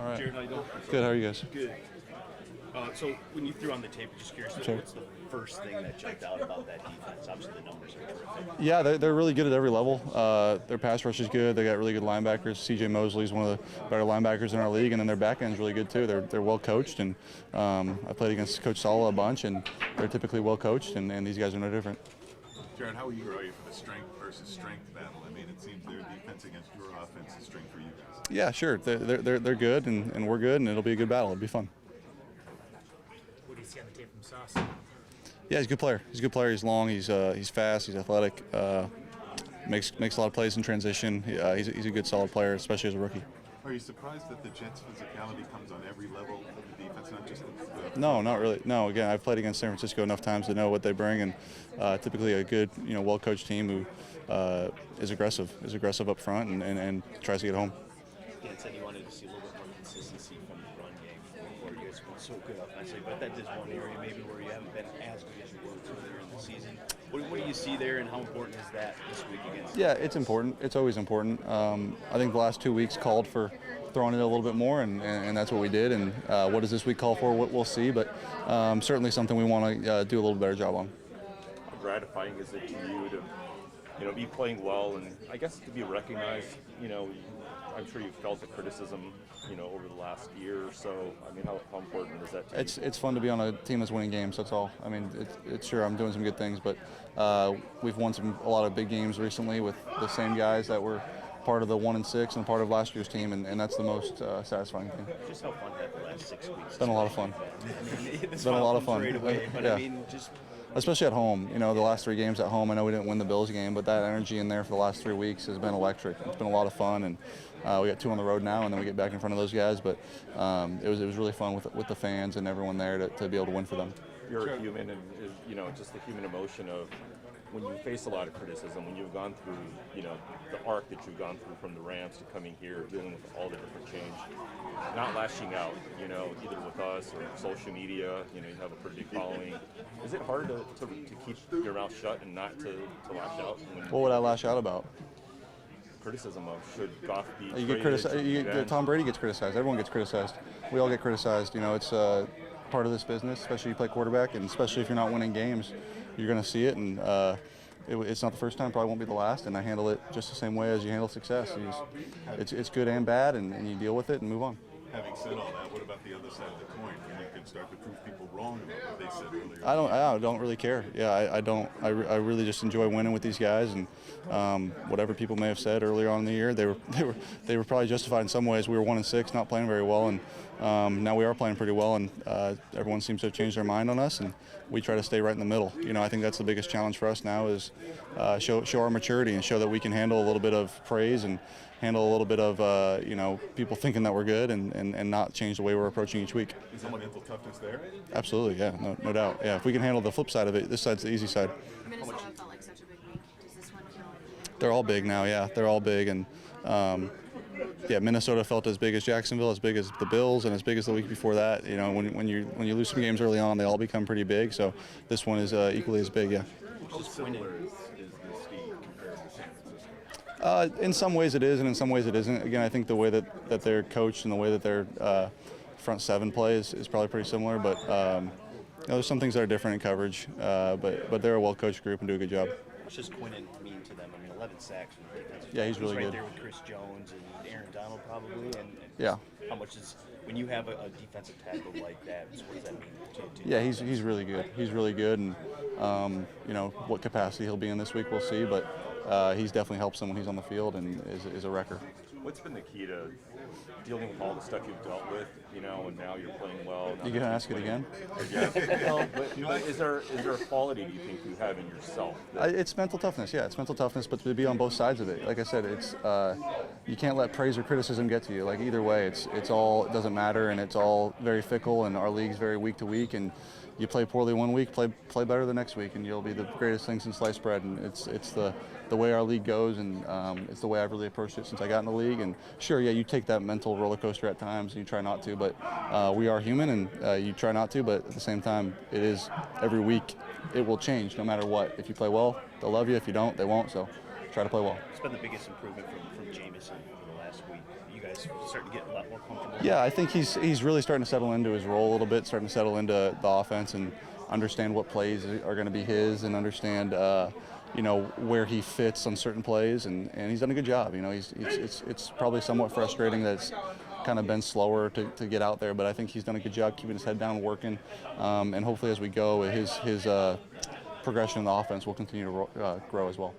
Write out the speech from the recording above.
right. Jared, how you doing? Good. How are you guys? Good. So when you threw on the tape, just curious, Sure. what's the first thing that jumped out about that defense? Obviously, the numbers are terrific. Yeah, they're really good at every level. Their pass rush is good. They got really good linebackers. C.J. Mosley is one of the better linebackers in our league, and then their back end is really good too. They're well coached, and I played against Coach Sala a bunch, and they're typically well coached, and these guys are no different. Jared, how eager are you for the strength versus strength battle? I mean, it seems their defense against your offense is strength for you guys. Yeah, sure. They're good, and we're good, and it'll be a good battle. It'll be fun. What do you see on the tape from Sauce? Yeah, he's a good player. He's a good player. He's long. He's fast. He's athletic. Makes a lot of plays in transition. He's a good, solid player, especially as a rookie. Are you surprised that the Jets' physicality comes on every level of the defense, not just the No, not really. No, again, I've played against San Francisco enough times to know what they bring, and typically a good, well-coached team who is aggressive up front and tries to get home. Dan said he wanted to see a little bit more consistency from the run game before you guys have been so good offensively, but that is one area maybe where you haven't been as good as you were earlier in the season. What do you see there, and how important is that this week against? Yeah, it's important. It's always important. I think the last 2 weeks called for throwing it a little bit more, and that's what we did. And what does this week call for? We'll see, but certainly something we want to do a little better job on. How gratifying is it to you to, be playing well and I guess to be recognized? I'm sure you've felt the criticism, over the last year or so. I mean, how important is that to you? It's fun to be on a team that's winning games. That's all. I mean, it's sure I'm doing some good things, but we've won a lot of big games recently with the same guys that were part of the 1-6 and part of last year's team, and that's the most satisfying thing. Just how fun that the last 6 weeks. It's been a lot of fun. It's been a lot of fun. Right away, but yeah. I mean, just. Especially at home, the last 3 games at home. I know we didn't win the Bills game, but that energy in there for the last 3 weeks has been electric. It's been a lot of fun, and we got 2 on the road now, and then we get back in front of those guys. But it was really fun with the fans and everyone there to be able to win for them. You're a human, and just the human emotion of when you face a lot of criticism, when you've gone through, the arc that you've gone through from the Rams to coming here, dealing with all the different change, not lashing out, either with us or social media, you have a pretty big following. Is it hard to keep your mouth shut and not to lash out? What would I lash out about? Criticism of should Goff be you get criticized. Tom Brady gets criticized. Everyone gets criticized. We all get criticized. It's part of this business, especially if you play quarterback, and especially if you're not winning games, you're going to see it. And it's not the first time, probably won't be the last. And I handle it just the same way as you handle success. It's good and bad, and you deal with it and move on. Having said all that, what about the other side of the coin when you can start to prove people wrong about what they said earlier? I don't really care. Yeah, I don't. I really just enjoy winning with these guys, and whatever people may have said earlier on in the year, they were probably justified in some ways. We were 1-6, not playing very well, and now we are playing pretty well, and everyone seems to have changed their mind on us, and we try to stay right in the middle. I think that's the biggest challenge for us now is show our maturity and show that we can handle a little bit of praise and handle a little bit of people thinking that we're good and not change the way we're approaching each week. Is some mental toughness there? Absolutely, yeah, no doubt. Yeah, if we can handle the flip side of it, this side's the easy side. Minnesota felt like such a big week. Does this one feel like? They're all big now, yeah. They're all big, and Minnesota felt as big as Jacksonville, as big as the Bills, and as big as the week before that. When you lose some games early on, they all become pretty big. So this one is equally as big, yeah. How similar is this team compared to San Francisco? In some ways it is, and in some ways it isn't. Again, I think the way that they're coached and the way that their front seven play is probably pretty similar, but there's some things that are different in coverage, but they're a well-coached group and do a good job. What's just Quinnen mean to them? I mean, 11 sacks from the defense. Yeah, he's really right good. There with Chris Jones and Aaron Donald probably. And Yeah. How much is when you have a defensive tackle like that? What does that mean to Yeah, he's really good. He's really good, and what capacity he'll be in this week, we'll see. But he's definitely helps them when he's on the field and is a wrecker. What's been the key to dealing with all the stuff you've dealt with, and now you're playing well? You gonna ask it again? Yeah. But is there a quality do you think you have in yourself? It's mental toughness. Yeah, it's mental toughness, but to be on both sides of it. Like I said, it's you can't let praise or criticism get to you. Like either way, it doesn't matter, and it's all very fickle, and our league's very week to week, and you play poorly one week, play better the next week, and you'll be the greatest thing since sliced bread. And it's the way our league goes, and it's the way I've really approached it since I got in the league. And sure, yeah, you take that mental roller coaster at times, and you try not to, but we are human, and you try not to, but at the same time, it is every week. It will change no matter what. If you play well, they'll love you. If you don't, they won't. So try to play well. It's been the biggest improvement from Jameson over the last week. you guys starting to get a lot more comfortable? Yeah, I think he's really starting to settle into his role a little bit, starting to settle into the offense and understand what plays are going to be his and understand where he fits on certain plays, and he's done a good job. It's probably somewhat frustrating that it's kind of been slower to get out there, but I think he's done a good job keeping his head down and working, and hopefully as we go, his progression in the offense will continue to grow as well.